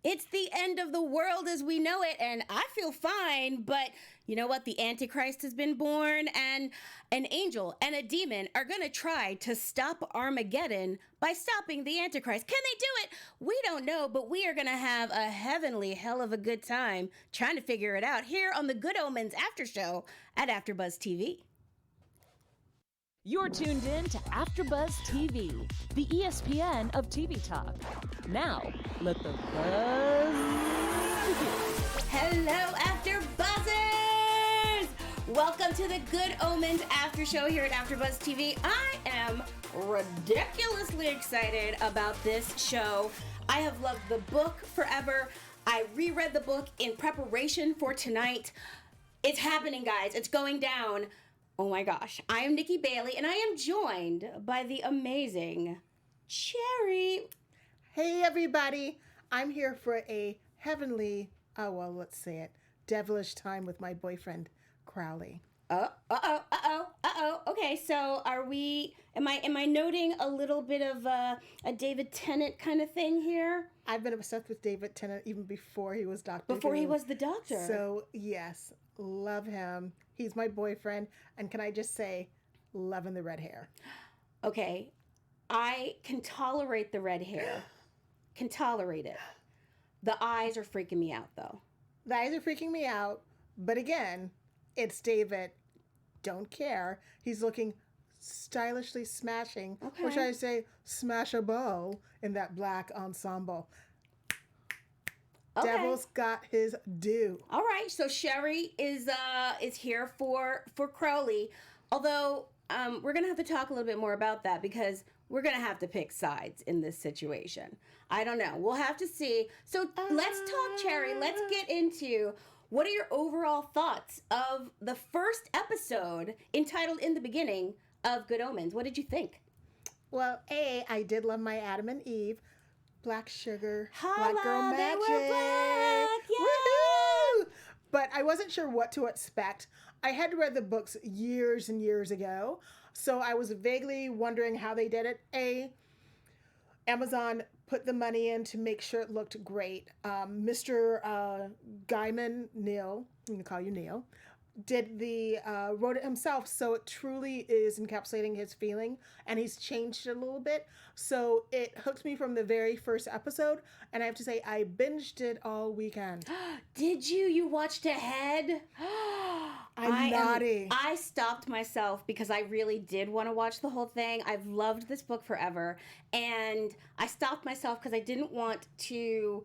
It's the end of the world as we know it, and I feel fine, but you know what? The Antichrist has been born, and an angel and a demon are going to try to stop Armageddon by stopping the Antichrist. Can they do it? We don't know, but we are going to have a heavenly hell of a good time trying to figure it out here on the Good Omens After Show at AfterBuzz TV. You're tuned in to AfterBuzz TV, the ESPN of TV talk. Now, let the buzz begin. Hello, AfterBuzzers! Welcome to the Good Omens After Show here at AfterBuzz TV. I am ridiculously excited about this show. I have loved the book forever. I reread the book in preparation for tonight. It's happening, guys. It's going down. Oh my gosh, I am Nikki Bailey, and I am joined by the amazing Cherry. Hey everybody, I'm here for a heavenly, let's say it, devilish time with my boyfriend, Crowley. Okay, so am I noting a little bit of a David Tennant kind of thing here? I've been obsessed with David Tennant even before he was Doctor Who. Before he was the Doctor. So, yes, love him. He's my boyfriend. And can I just say, loving the red hair. Okay, I can tolerate the red hair. Can tolerate it. The eyes are freaking me out, though. The eyes are freaking me out. But again, it's David. Don't care. He's looking stylishly smashing. Okay. Or should I say, smashable in that black ensemble. Okay. Devil's got his due. All right, so Sherry is here for Crowley. Although we're gonna have to talk a little bit more about that because we're gonna have to pick sides in this situation. I don't know. We'll have to see. So let's talk, Cherry. Let's get into what are your overall thoughts of the first episode entitled "In the Beginning" of Good Omens. What did you think? Well, I did love my Adam and Eve. Black sugar, Holla, black girl they magic. were black, yeah. Woohoo! But I wasn't sure what to expect. I had read the books years and years ago, so I was vaguely wondering how they did it. Amazon put the money in to make sure it looked great. Mr. Gaiman, Neil, I'm going to call you Neil, wrote it himself, so it truly is encapsulating his feeling, and he's changed it a little bit. So it hooked me from the very first episode, and I have to say I binged it all weekend. Did you? You watched ahead? I'm naughty. I stopped myself because I really did want to watch the whole thing. I've loved this book forever, and I stopped myself because I didn't want to,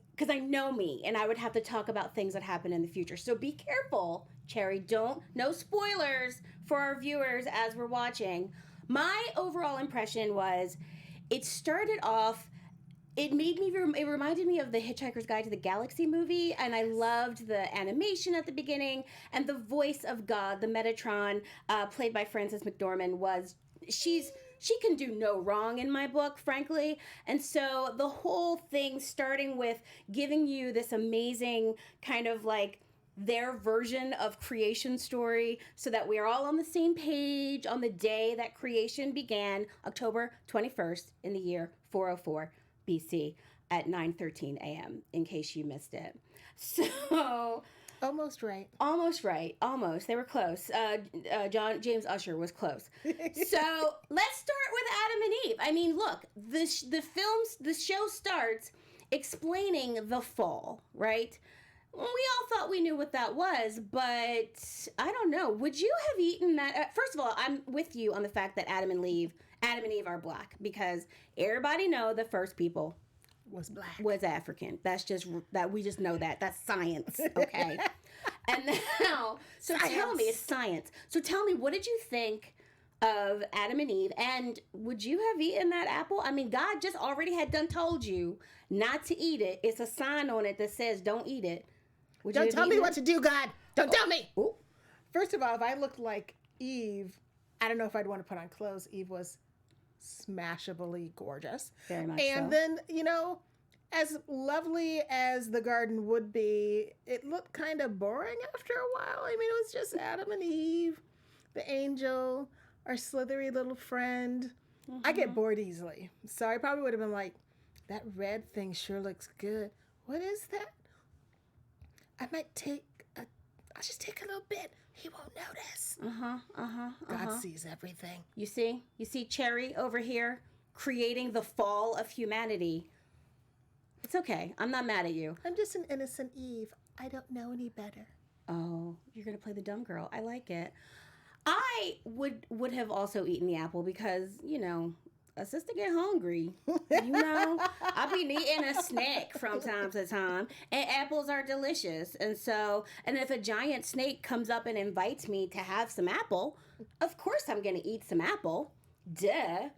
because I know me, and I would have to talk about things that happen in the future. So be careful, Cherry. No spoilers for our viewers as we're watching. My overall impression was, it started off, it reminded me of the Hitchhiker's Guide to the Galaxy movie, and I loved the animation at the beginning, and the voice of God, the Metatron, played by Frances McDormand, she can do no wrong in my book, frankly. And so the whole thing, starting with giving you this amazing kind of like their version of creation story so that we're all on the same page on the day that creation began, October 21st in the year 404 BC at 9:13 a.m., in case you missed it. So Almost right. Almost. They were close. James Usher was close. So let's start with Adam and Eve. I mean, look, the show starts explaining the fall, right? We all thought we knew what that was, but I don't know. Would you have eaten that? First of all, I'm with you on the fact that Adam and Eve are black, because everybody know the first people Was black. Was African. That's just that we just know that. That's science, okay? And now, tell me, it's science. So tell me, what did you think of Adam and Eve? And would you have eaten that apple? I mean, God just already had done told you not to eat it. It's a sign on it that says don't eat it. Don't tell me what to do, God. Don't tell me. Ooh. First of all, if I looked like Eve, I don't know if I'd want to put on clothes. Eve was smashably gorgeous. Very much and so. Then, as lovely as the garden would be, it looked kind of boring after a while. I mean, it was just Adam and Eve, the angel, our slithery little friend. I get bored easily. So I probably would have been like, that red thing sure looks good. what is that? I'll just take a little bit. He won't notice. God sees everything. You see Cherry over here creating the fall of humanity. It's okay. I'm not mad at you. I'm just an innocent Eve. I don't know any better. Oh, you're going to play the dumb girl. I like it. I would have also eaten the apple because, a sister get hungry. I be eating a snack from time to time, and apples are delicious. And if a giant snake comes up and invites me to have some apple, of course I'm going to eat some apple. Duh.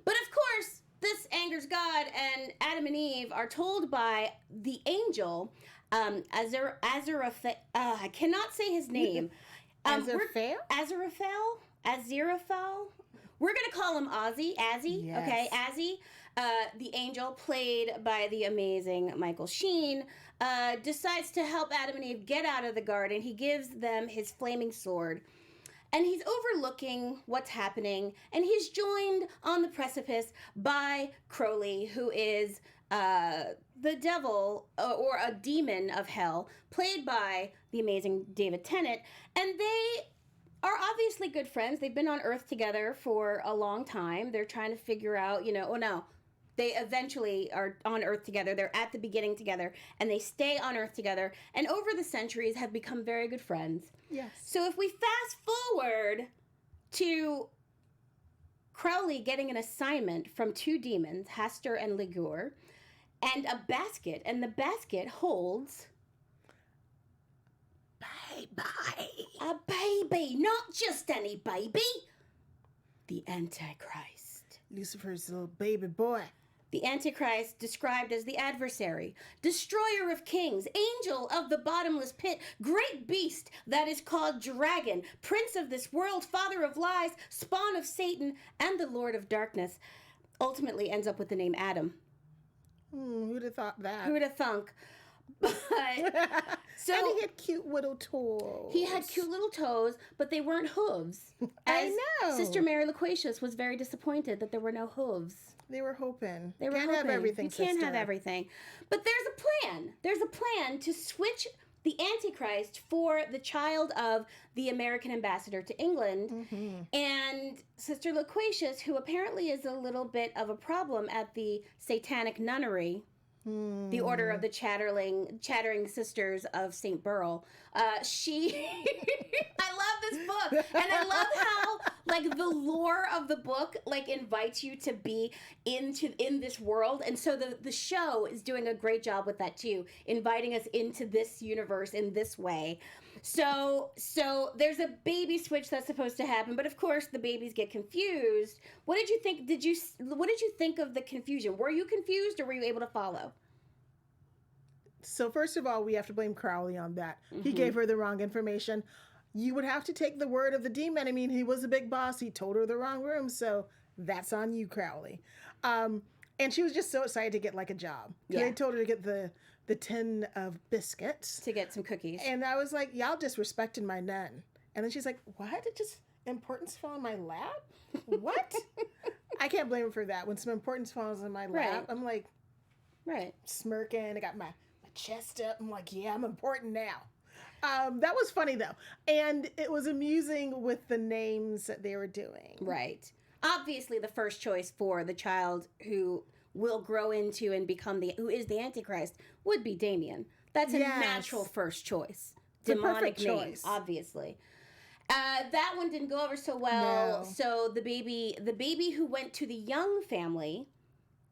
But of course, this angers God, and Adam and Eve are told by the angel, Aziraphale. I cannot say his name. Aziraphale? Aziraphale? We're going to call him Ozzy. Yes. Okay, Azzy, the angel, played by the amazing Michael Sheen, decides to help Adam and Eve get out of the garden. He gives them his flaming sword, and he's overlooking what's happening, and he's joined on the precipice by Crowley, who is the devil or a demon of hell, played by the amazing David Tennant, and they are obviously good friends. They've been on Earth together for a long time. They're trying to figure out, they eventually are on Earth together. They're at the beginning together, and they stay on Earth together, and over the centuries have become very good friends. Yes. So if we fast forward to Crowley getting an assignment from two demons, Hastur and Ligur, and a basket, and the basket holds a baby, not just any baby. The Antichrist. Lucifer's little baby boy. The Antichrist, described as the adversary, destroyer of kings, angel of the bottomless pit, great beast that is called dragon, prince of this world, father of lies, spawn of Satan, and the lord of darkness, ultimately ends up with the name Adam. Who'd have thought that? Who would have thunk? But so and he had cute little toes. He had cute little toes, but they weren't hooves. I know. Sister Mary Loquacious was very disappointed that there were no hooves. They were hoping. They were Can't hoping. have everything, You can't sister. have everything. But there's a plan. There's a plan to switch the Antichrist for the child of the American ambassador to England. Mm-hmm. And Sister Loquacious, who apparently is a little bit of a problem at the satanic nunnery, the Order of the Chattering Sisters of St. Burrell. She, I love this book, and I love how the lore of the book invites you to be in this world, and so the show is doing a great job with that too, inviting us into this universe in this way. So there's a baby switch that's supposed to happen, but of course the babies get confused. What did you think? What did you think of the confusion? Were you confused, or were you able to follow? So first of all, we have to blame Crowley on that. He gave her the wrong information. You would have to take the word of the demon. I mean, he was a big boss. He told her the wrong room, so that's on you, Crowley. And she was just so excited to get a job. Yeah. They told her to get the tin of biscuits. To get some cookies. And I was like, y'all disrespecting my nun. And then she's like, what? It just importance fell in my lap? What? I can't blame her for that. When some importance falls in my lap, Right. I'm like, Right. smirking. I got my chest up. I'm like, yeah, I'm important now. That was funny though. And it was amusing with the names that they were doing. Right. Obviously the first choice for the child who will grow into and become who is the Antichrist would be Damien. That's a Yes. natural first choice. It's a Demonic perfect name, choice. obviously. That one didn't go over so well. No. So the baby who went to the Young family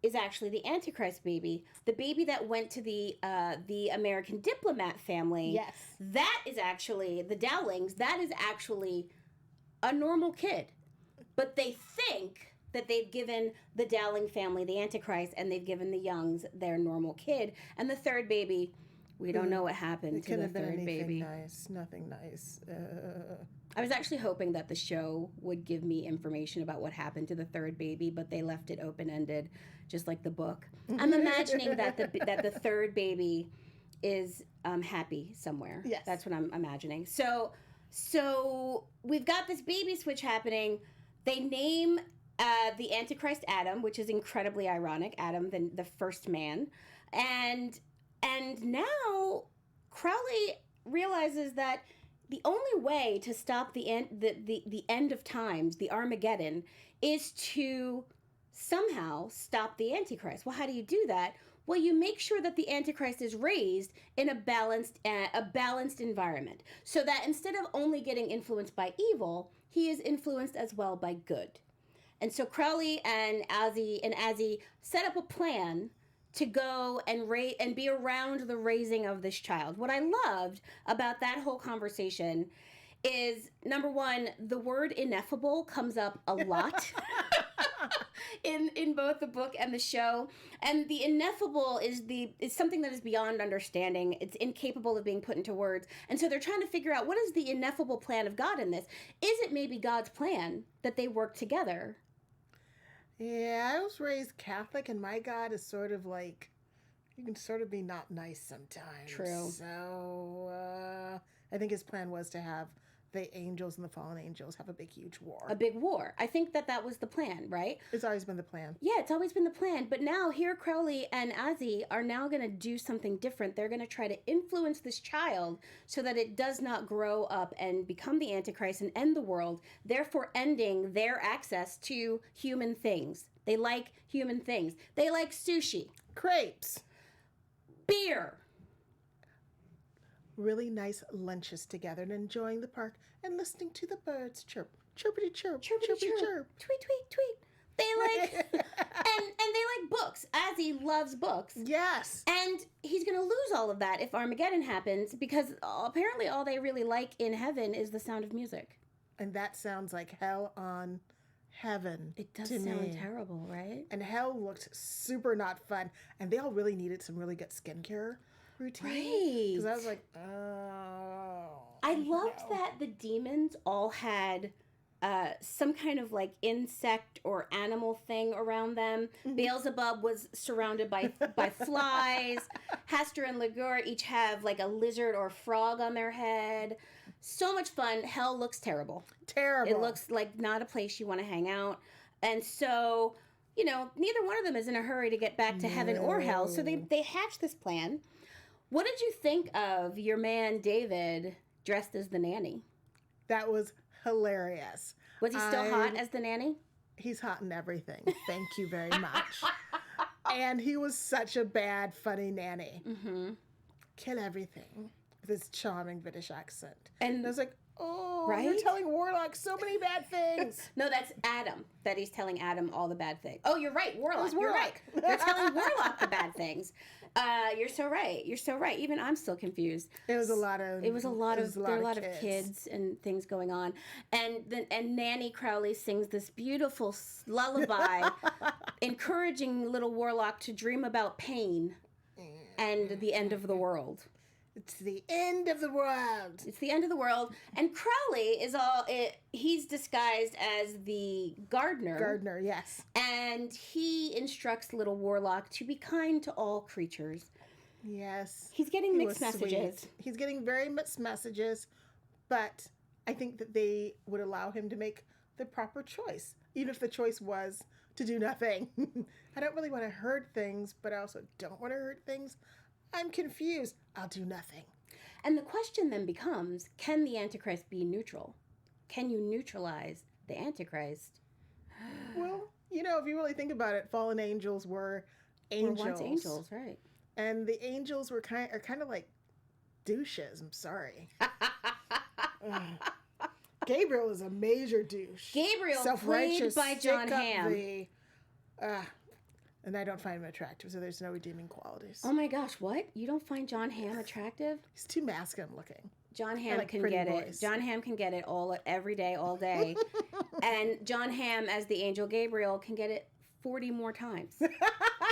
is actually the Antichrist baby. The baby that went to the American diplomat family, Yes. that is actually the Dowlings. That is actually a normal kid, but they think that they've given the Dowling family the Antichrist, and they've given the Youngs their normal kid, and the third baby, we don't know what happened It to could the have been third anything baby. nice. Nothing nice. I was actually hoping that the show would give me information about what happened to the third baby, but they left it open-ended, just like the book. I'm imagining that the third baby is happy somewhere. Yes. That's what I'm imagining. So we've got this baby switch happening. They name the Antichrist Adam, which is incredibly ironic. Adam, the first man. And And now Crowley realizes that the only way to stop the end of times, the Armageddon, is to somehow stop the Antichrist. Well, how do you do that? Well, you make sure that the Antichrist is raised in a balanced environment, so that instead of only getting influenced by evil, he is influenced as well by good. And so Crowley and Azzy set up a plan to go and be around the raising of this child. What I loved about that whole conversation is, number one, the word ineffable comes up a lot in both the book and the show. And the ineffable is something that is beyond understanding. It's incapable of being put into words. And so they're trying to figure out, what is the ineffable plan of God in this? Is it maybe God's plan that they work together? Yeah, I was raised Catholic, and my God is sort of like, you can sort of be not nice sometimes. True. So I think his plan was to have the angels and the fallen angels have a big, huge war. A big war. I think that was the plan, right? It's always been the plan. Yeah, it's always been the plan. But now here Crowley and Azzy are now going to do something different. They're going to try to influence this child so that it does not grow up and become the Antichrist and end the world, therefore ending their access to human things. They like human things. They like sushi. Crepes. Beer. Really nice lunches together and enjoying the park and listening to the birds chirp. Chirpity chirp. Chirpity chirp. Tweet, tweet, tweet. They like, and they like books. Azzy loves books. Yes. And he's going to lose all of that if Armageddon happens, because apparently all they really like in heaven is the sound of music. And that sounds like hell on heaven. It does to sound me. terrible, right? And hell looked super not fun. And they all really needed some really good skincare routine. Right. Because I was like, oh. I loved that the demons all had some kind of like insect or animal thing around them. Beelzebub was surrounded by flies. Hester and Ligure each have like a lizard or frog on their head. So much fun. Hell looks terrible. Terrible. It looks like not a place you want to hang out. And so, neither one of them is in a hurry to get back to heaven or hell. So they hatch this plan. What did you think of your man David dressed as the nanny? That was hilarious. Was he still hot as the nanny? He's hot in everything. Thank you very much. And he was such a bad, funny nanny. Mm-hmm. Kill everything with his charming British accent. And I was like, oh, right? You're telling Warlock so many bad things. No, that's Adam. That he's telling Adam all the bad things. Oh, you're right, Warlock. You're Warlock. right. They're telling Warlock the bad things. You're so right. You're so right. Even I'm still confused. There was a lot of kids and things going on, and Nanny Crowley sings this beautiful lullaby, encouraging little Warlock to dream about pain and the end of the world. It's the end of the world. It's the end of the world. And Crowley he's disguised as the gardener. Gardener, yes. And he instructs little Warlock to be kind to all creatures. Yes. He's getting mixed messages. Sweet. He's getting very mixed messages, but I think that they would allow him to make the proper choice, even if the choice was to do nothing. I don't really want to hurt things, but I also don't want to hurt things. I'm confused. I'll do nothing. And the question then becomes, can the Antichrist be neutral? Can you neutralize the Antichrist? Well, if you really think about it, fallen angels were angels. Were once angels, right. And the angels are kind of like douches. I'm sorry. Gabriel is a major douche. Gabriel, played by John Hamm. And I don't find him attractive, so there's no redeeming qualities. Oh my gosh, what? You don't find John Hamm attractive? He's too masculine looking. John Hamm can get it. John Hamm can get it every day, all day. And John Hamm as the angel Gabriel can get it 40 more times.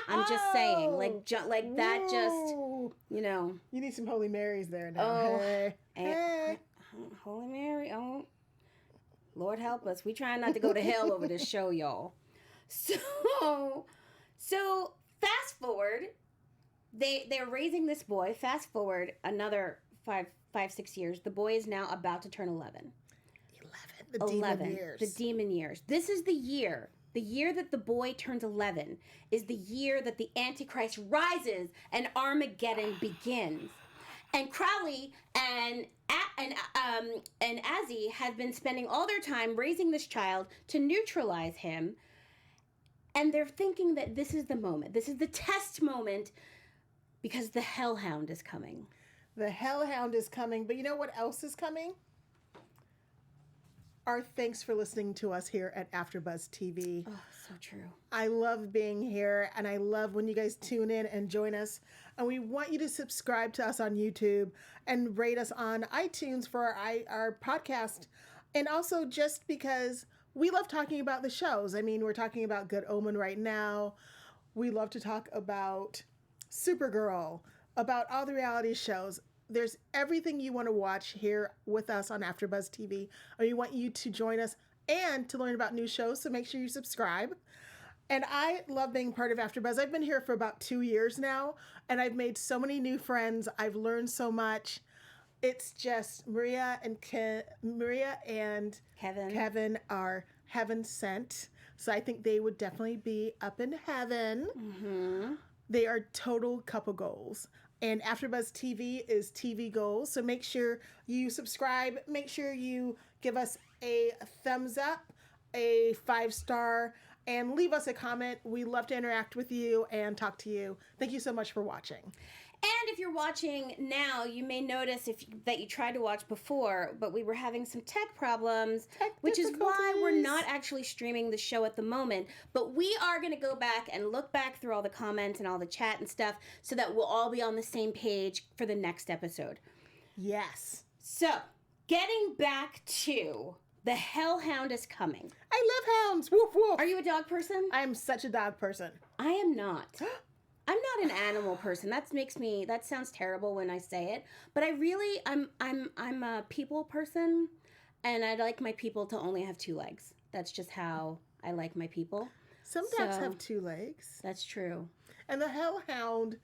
I'm just saying, that just, You need some Holy Marys there now. Oh, hey. Holy Mary, oh, Lord help us. We trying not to go to hell over this show, y'all. So fast forward, they're raising this boy. Fast forward another 5-6 years. The boy is now about to turn 11. 11. The demon years. The demon years. This is the year the year that the boy turns 11, is the year that the Antichrist rises and Armageddon begins. And Crowley and Azzy have been spending all their time raising this child to neutralize him. And they're thinking that this is the moment. This is the test moment because the Hellhound is coming. The Hellhound is coming. But you know what else is coming? Our thanks for listening to us here at AfterBuzz TV. Oh, so true. I love being here, and I love when you guys tune in and join us. And we want you to subscribe to us on YouTube and rate us on iTunes for our podcast. And also just because we love talking about the shows. I mean, we're talking about Good Omen right now. We love to talk about Supergirl, about all the reality shows. There's everything you want to watch here with us on AfterBuzz TV. And we want you to join us and to learn about new shows, so make sure you subscribe. And I love being part of AfterBuzz. I've been here for about 2 years now, and I've made so many new friends. I've learned so much. It's just Maria and Keven are heaven sent. So I think they would definitely be up in heaven. Mm-hmm. They are total couple goals. And AfterBuzz TV is TV goals. So make sure you subscribe. Make sure you give us a thumbs up, a 5-star, and leave us a comment. We love to interact with you and talk to you. Thank you so much for watching. And if you're watching now, you may notice that you tried to watch before, but we were having some tech problems, which is why we're not actually streaming the show at the moment. But we are going to go back and look back through all the comments and all the chat and stuff so that we'll all be on the same page for the next episode. Yes. So, getting back to the Hellhound is coming. I love hounds. Woof, woof. Are you a dog person? I'm such a dog person. I am not. I'm not an animal person. That sounds terrible when I say it, but I'm a people person, and I like my people to only have 2 legs. That's just how I like my people. Some dogs have 2 legs. That's true. And the Hellhound,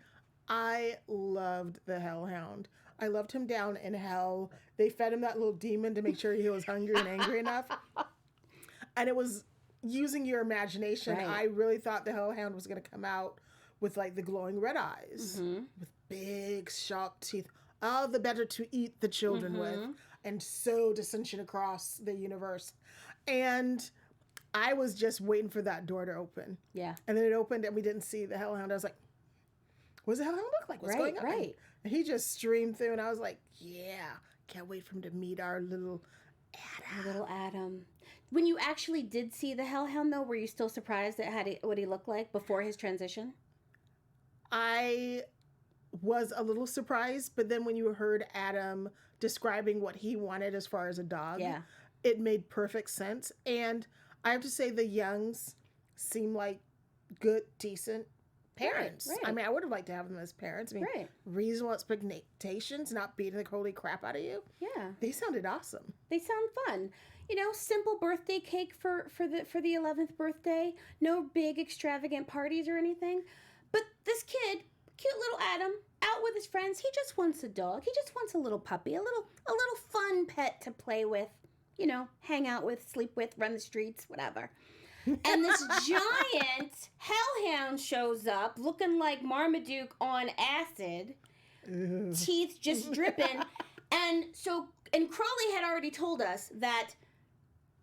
I loved the Hellhound. I loved him down in hell. They fed him that little demon to make sure he was hungry and angry enough. And it was using your imagination. Right. I really thought the Hellhound was going to come out with like the glowing red eyes, with big sharp teeth, all the better to eat the children with, and sow dissension across the universe. And I was just waiting for that door to open. Yeah. And then it opened and we didn't see the Hellhound. I was like, what does the Hellhound look like? What's going on? Right. And he just streamed through and I was like, yeah, can't wait for him to meet our little Adam. Our little Adam. When you actually did see the Hellhound, though, were you still surprised at what he looked like before his transition? I was a little surprised, but then when you heard Adam describing what he wanted as far as a dog, it made perfect sense. And I have to say the Youngs seem like good, decent parents. Right. I mean, I would have liked to have them as parents. I mean, reasonable expectations, not beating the holy crap out of you. Yeah. They sounded awesome. They sound fun. You know, simple birthday cake for the 11th birthday. No big extravagant parties or anything. But this kid, cute little Adam, out with his friends, he just wants a dog. He just wants a little puppy, a little fun pet to play with, you know, hang out with, sleep with, run the streets, whatever. And this giant hellhound shows up looking like Marmaduke on acid, teeth just dripping. And Crowley had already told us that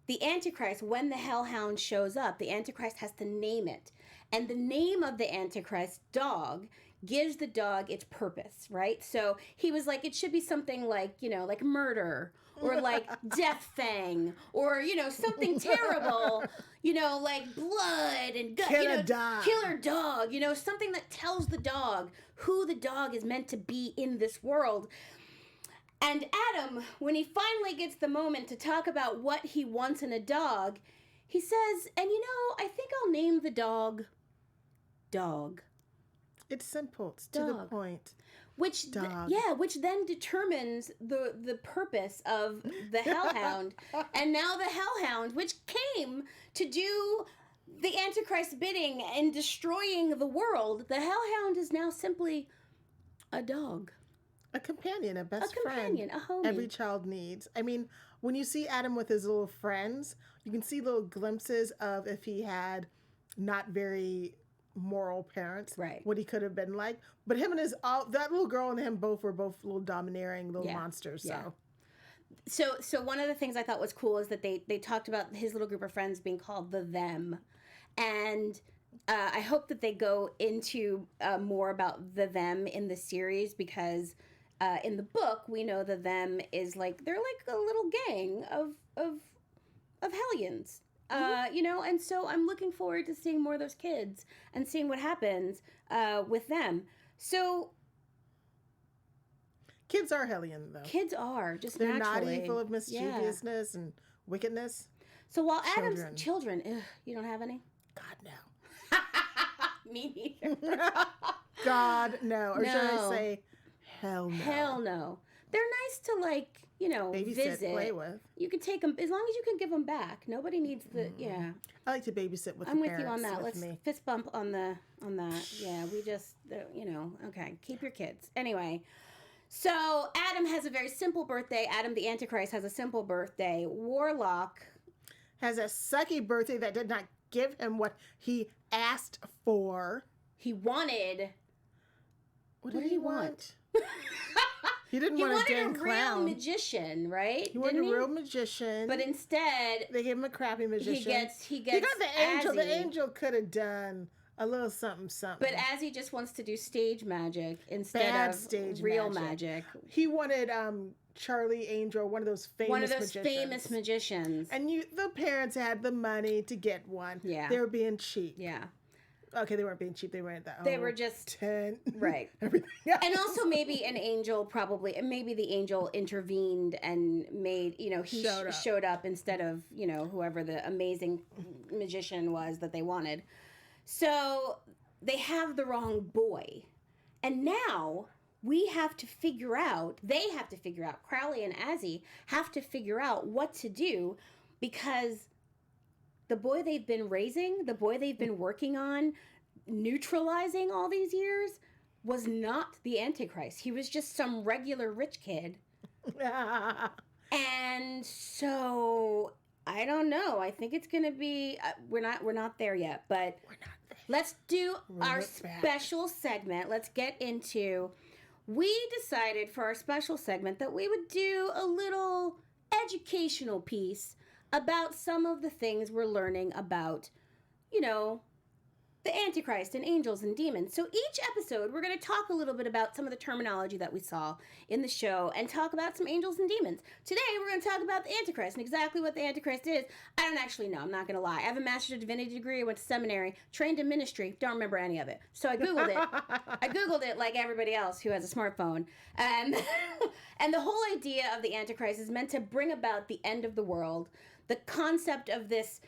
the Antichrist, when the hellhound shows up, the Antichrist has to name it. And the name of the Antichrist dog gives the dog its purpose, right? So he was like, it should be something like, you know, like murder or like Death Fang or, you know, something terrible, you know, like blood and gut, Killer dog. Killer dog, you know, something that tells the dog who the dog is meant to be in this world. And Adam, when he finally gets the moment to talk about what he wants in a dog, he says, and you know, I think I'll name the dog Dog. It's simple. It's to the point. Which Dog. which then determines the purpose of the Hellhound. And now the Hellhound, which came to do the Antichrist's bidding and destroying the world, the Hellhound is now simply a dog. A companion, a best A companion, friend. a homie. Every child needs. I mean, when you see Adam with his little friends, you can see little glimpses of if he had not very moral parents, Right. what he could have been like. But him and that little girl and him both were both little domineering little monsters. So one of the things I thought was cool is that they talked about his little group of friends being called the Them, and I hope that they go into more about the Them in the series, because in the book we know the Them is like they're like a little gang of hellions. You know, and so I'm looking forward to seeing more of those kids and seeing what happens with them. So kids are hellion, though. kids are just They're naturally naughty, full of mischievousness and wickedness. So while Adam's children, you don't have any? God, no. Me neither. God, no. Or should I No. say, hell no. Hell no. They're nice to, like, you know, Babysit, visit. play with. You can take them as long as you can give them back. Nobody needs the yeah. I like to babysit with I'm the with parents. you on that. with Let's me. fist bump on that. Yeah, we just you know, okay, keep your kids. Anyway, so Adam has a very simple birthday. Adam the Antichrist has a simple birthday. Warlock Has a sucky birthday that did not give him what he asked for. he wanted. What What did did he want? He didn't He want a wanted dang a real clown. magician, right? He wanted Didn't a real magician. But instead, they gave him a crappy magician. he gets He got the angel. The Azzy. angel could have done a little something, something. But Azzy just wants to do stage magic instead Bad of stage real magic. magic. He wanted Charlie Angel, one of those famous One of those magicians. famous magicians. And the parents had the money to get one. Yeah. They were being cheap. Yeah. Okay, they weren't being cheap. They were at the They were just tent. right. Everything else. And also maybe an angel maybe the angel intervened and made, you know, he showed up instead of, you know, whoever the amazing magician was that they wanted. So they have the wrong boy. And now they have to figure out, Crowley and Azzy have to figure out what to do, because the boy they've been raising, the boy they've been working on, neutralizing all these years, was not the Antichrist. He was just some regular rich kid. And so I don't know. I think it's gonna be. We're not there yet, but We're not there. let's do our look back. special segment. Let's get into. We decided for our special segment that we would do a little educational piece about some of the things we're learning about, you know, the Antichrist and angels and demons. So each episode, we're going to talk a little bit about some of the terminology that we saw in the show and talk about some angels and demons. Today, we're going to talk about the Antichrist and exactly what the Antichrist is. I don't actually know. I'm not going to lie. I have a Master's of Divinity degree. I went to seminary, trained in ministry. Don't remember any of it. So I Googled it. I Googled it like everybody else who has a smartphone. And, and the whole idea of the Antichrist is meant to bring about the end of the world. The concept of this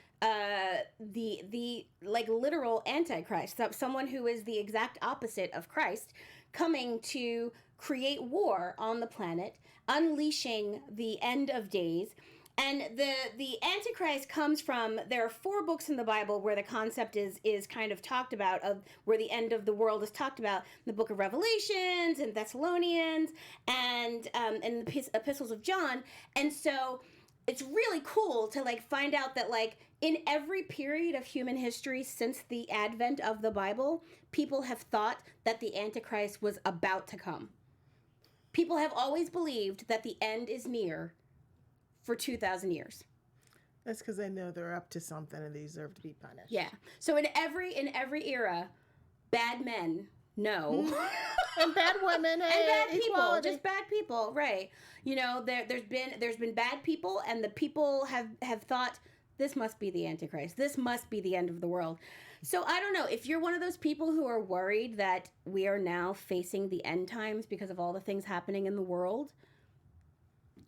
the like literal Antichrist, someone who is the exact opposite of Christ, coming to create war on the planet, unleashing the end of days. And the Antichrist comes from, there are 4 books in the Bible where the concept is kind of talked about, of where the end of the world is talked about. The book of Revelations and Thessalonians and the epistles of John. And so it's really cool to like find out that like in every period of human history since the advent of the Bible, people have thought that the Antichrist was about to come. People have always believed that the end is near for 2,000 years. That's because they know they're up to something and they deserve to be punished. Yeah. So in every era, bad men know. And bad women And bad people, equality. just bad people, right? You know, there's been bad people, and the people have thought this must be the Antichrist. This must be the end of the world. So I don't know if you're one of those people who are worried that we are now facing the end times because of all the things happening in the world.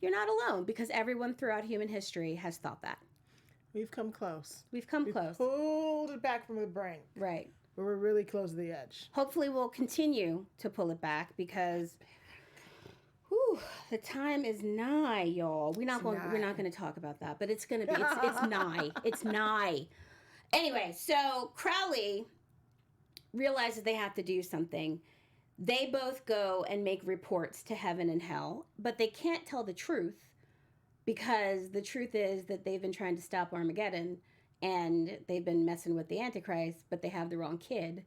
You're not alone, because everyone throughout human history has thought that. We've come close. We've come close, Pulled it back from the brink. right? But we're really close to the edge. Hopefully we'll continue to pull it back, because the time is nigh, y'all. We're not going to talk about that, but it's going to be it's nigh. It's nigh. Anyway, so Crowley realizes they have to do something. They both go and make reports to heaven and hell, but they can't tell the truth because the truth is that they've been trying to stop Armageddon and they've been messing with the Antichrist, but they have the wrong kid.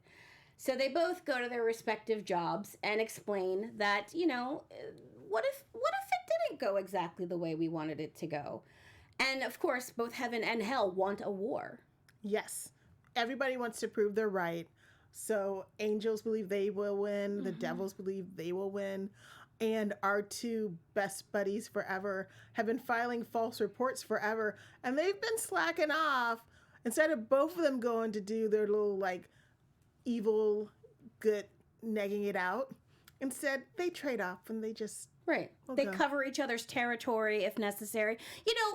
So they both go to their respective jobs and explain that, what if it didn't go exactly the way we wanted it to go? And of course, both heaven and hell want a war. Yes. Everybody wants to prove they're right. So angels believe they will win. The devils believe they will win. And our two best buddies forever have been filing false reports forever. And they've been slacking off. Instead of both of them going to do their little, evil, good, negging it out. Instead, they trade off and they just... Right. They cover each other's territory if necessary.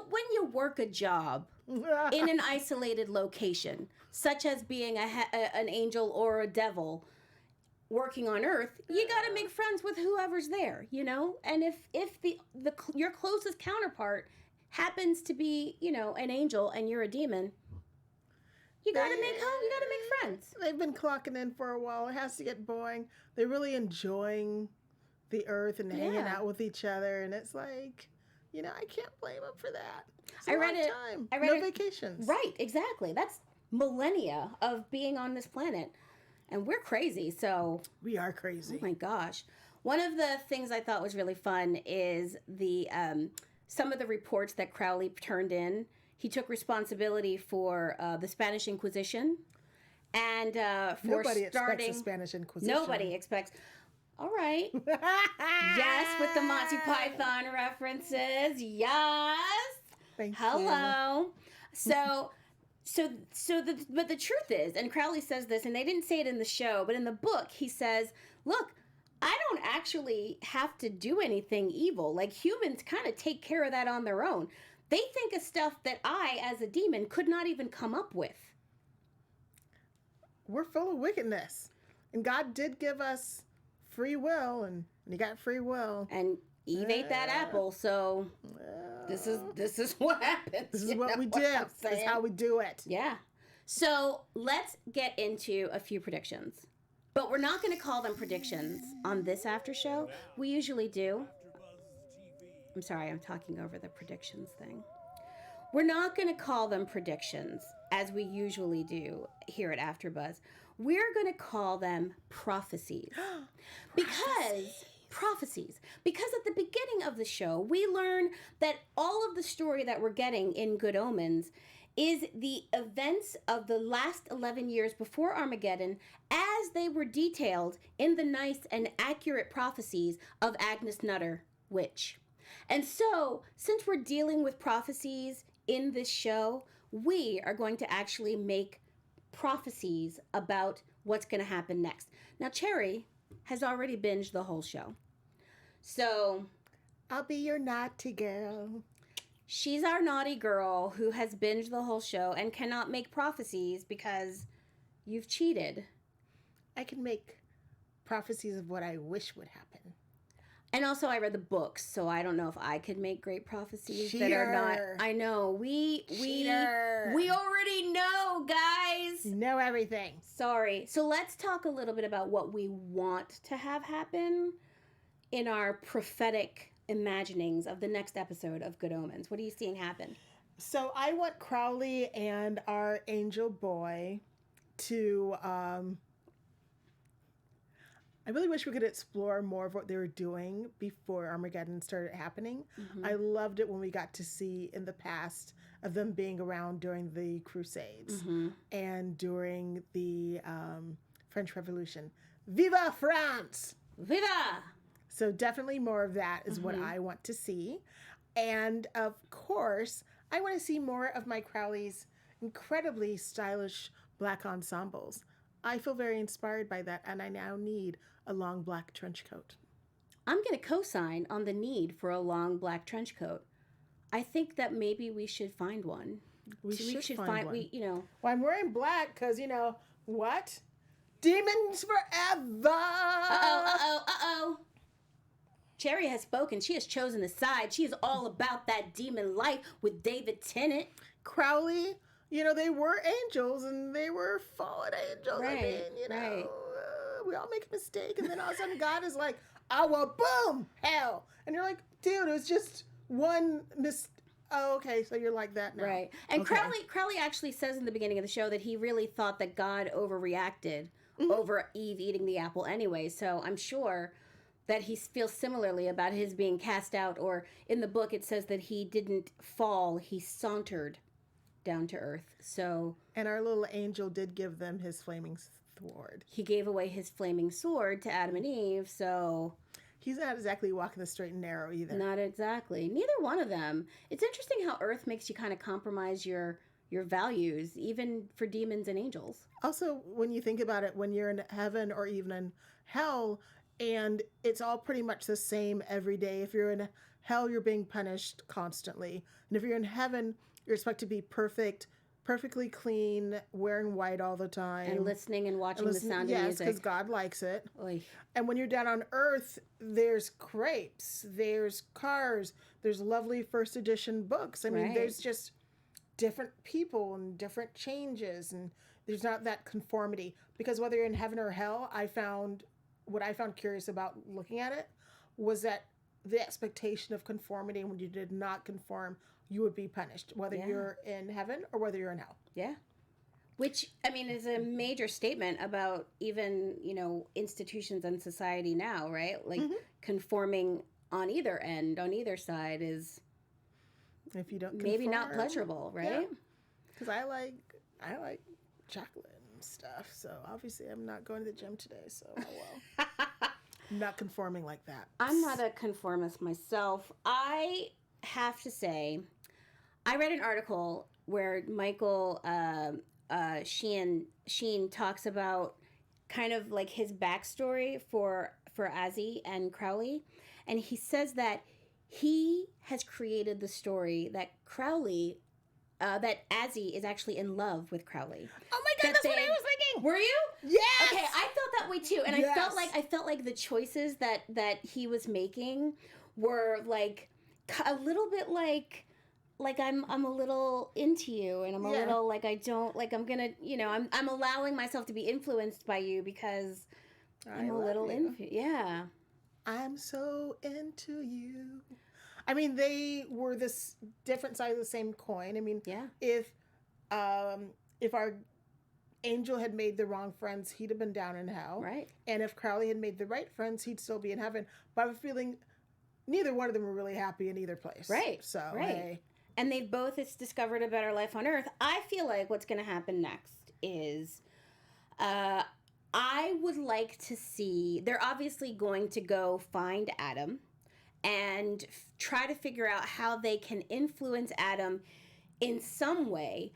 When you work a job in an isolated location, such as being an angel or a devil working on Earth, you got to make friends with whoever's there, And if your closest counterpart happens to be, an angel and you're a demon, you got to make friends. They've been clocking in for a while. It has to get boring. They're really enjoying the Earth and hanging out with each other, and it's like, I can't blame them for that. I read no vacations. Right, exactly. That's millennia of being on this planet, and we're crazy. So we are crazy. Oh my gosh! One of the things I thought was really fun is the some of the reports that Crowley turned in. He took responsibility for the Spanish Inquisition, and for nobody starting expects the Spanish Inquisition. Nobody expects. All right. Yes, with the Monty Python references. Yes. Thank Hello. you. But the truth is, and Crowley says this, and they didn't say it in the show, but in the book he says, look, I don't actually have to do anything evil. Like, humans kind of take care of that on their own. They think of stuff that I, as a demon, could not even come up with. We're full of wickedness. And God did give us free will, and he got free will. And Eve ate that apple, so this is what happens. This is what we do. This is how we do it. Yeah. So let's get into a few predictions. But we're not going to call them predictions on this after show. We usually do. I'm sorry, I'm talking over the predictions thing. We're not going to call them predictions as we usually do here at AfterBuzz. We're going to call them prophecies. Prophecies. Because at the beginning of the show, we learn that all of the story that we're getting in Good Omens is the events of the last 11 years before Armageddon as they were detailed in the nice and accurate prophecies of Agnes Nutter, witch. And so, since we're dealing with prophecies in this show, we are going to actually make prophecies about what's going to happen next. Now, Cherry has already binged the whole show. So, I'll be your naughty girl. She's our naughty girl who has binged the whole show and cannot make prophecies because you've cheated. I can make prophecies of what I wish would happen. And also, I read the books, so I don't know if I could make great prophecies Cheater. that are not. I know we already know, guys. You know everything. Sorry. So let's talk a little bit about what we want to have happen in our prophetic imaginings of the next episode of Good Omens. What are you seeing happen? So I want Crowley and our angel boy to. I really wish we could explore more of what they were doing before Armageddon started happening. Mm-hmm. I loved it when we got to see in the past of them being around during the Crusades and during the French Revolution. Viva France! Viva! So definitely more of that is what I want to see. And of course, I want to see more of my Crowley's incredibly stylish black ensembles. I feel very inspired by that, and I now need a long black trench coat. I'm going to co-sign on the need for a long black trench coat. I think that maybe we should find one. We should find one. Well, I'm wearing black because, what? Demons forever! Uh-oh. Cherry has spoken. She has chosen a side. She is all about that demon life with David Tennant. Crowley, they were angels and they were fallen angels. Right, I mean, right. we all make a mistake. And then all of a sudden God is like, oh, well, boom, hell. And you're like, dude, it was just one mistake. Oh, okay, so you're like that now. Right. And okay. Crowley actually says in the beginning of the show that he really thought that God overreacted over Eve eating the apple anyway. So I'm sure that he feels similarly about his being cast out, or in the book it says that he didn't fall, he sauntered down to earth. So and our little angel did give them his flaming sword. He gave away his flaming sword to Adam and Eve, so he's not exactly walking the straight and narrow either. Not exactly. Neither one of them. It's interesting how Earth makes you kind of compromise your values, even for demons and angels. Also, when you think about it, when you're in heaven or even in hell, and it's all pretty much the same every day. If you're in hell, you're being punished constantly. And if you're in heaven, you're expected to be perfect, perfectly clean, wearing white all the time. And listening and watching the sound of music. Yes, because God likes it. Oy. And when you're down on Earth, there's crepes, there's cars, there's lovely first edition books. I mean, there's just different people and different changes, and there's not that conformity. Because whether you're in heaven or hell, what I found curious about looking at it was that the expectation of conformity, when you did not conform, you would be punished, whether you're in heaven or whether you're in hell. Yeah. Which, I mean, is a major statement about even, institutions and society now, right? Like conforming on either end, on either side is if you don't maybe not pleasurable, right? Because I like chocolate and stuff. So obviously I'm not going to the gym today. So well, I'm not conforming like that. I'm not a conformist myself. I have to say, I read an article where Michael Sheen talks about kind of like his backstory for Ozzy and Crowley, and he says that he has created the story that Crowley, that Ozzy is actually in love with Crowley. Oh my God, that's what I was thinking. Were you? Yes. Okay, I felt that way too, and I felt like the choices that he was making were like a little bit like I'm a little into you, and I'm a little like I don't like I'm gonna I'm allowing myself to be influenced by you because I'm a little into yeah. I'm so into you. I mean, they were this different side of the same coin. I mean, if our angel had made the wrong friends, he'd have been down in hell. Right. And if Crowley had made the right friends, he'd still be in heaven. But I have a feeling neither one of them were really happy in either place. Right. So, hey. And they've both discovered a better life on Earth. I feel like what's going to happen next is I would like to see, they're obviously going to go find Adam and try to figure out how they can influence Adam in some way.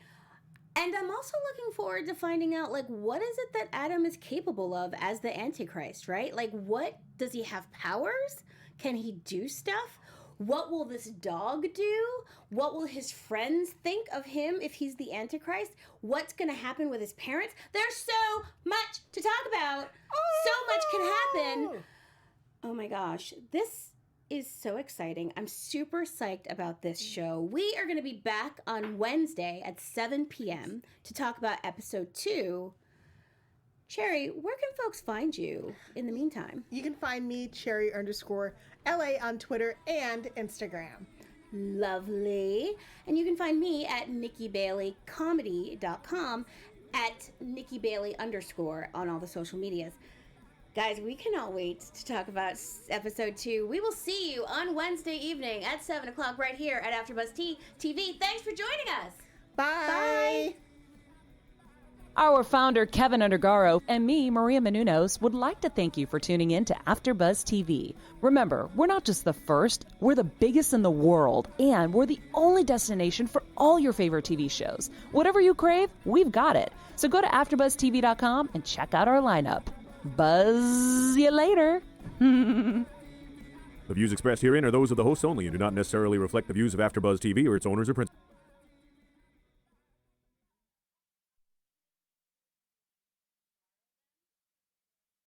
And I'm also looking forward to finding out, like, what is it that Adam is capable of as the Antichrist, right? Like, what, does he have powers? Can he do stuff? What will this dog do? What will his friends think of him if he's the Antichrist? What's going to happen with his parents? There's so much to talk about. So much can happen. Oh my gosh. This is so exciting. I'm super psyched about this show. We are going to be back on Wednesday at 7 p.m. to talk about episode 2. Cherry, where can folks find you in the meantime? You can find me, Cherry_LA, on Twitter and Instagram. Lovely. And you can find me at NikkiBaileyComedy.com, at NikkiBailey_ on all the social medias. Guys, we cannot wait to talk about episode 2. We will see you on Wednesday evening at 7 o'clock right here at AfterBuzz TV. Thanks for joining us. Bye. Bye. Our founder, Keven Undergaro, and me, Maria Menounos, would like to thank you for tuning in to AfterBuzz TV. Remember, we're not just the first, we're the biggest in the world, and we're the only destination for all your favorite TV shows. Whatever you crave, we've got it. So go to AfterBuzzTV.com and check out our lineup. Buzz you later. The views expressed herein are those of the hosts only and do not necessarily reflect the views of AfterBuzz TV or its owners or principals.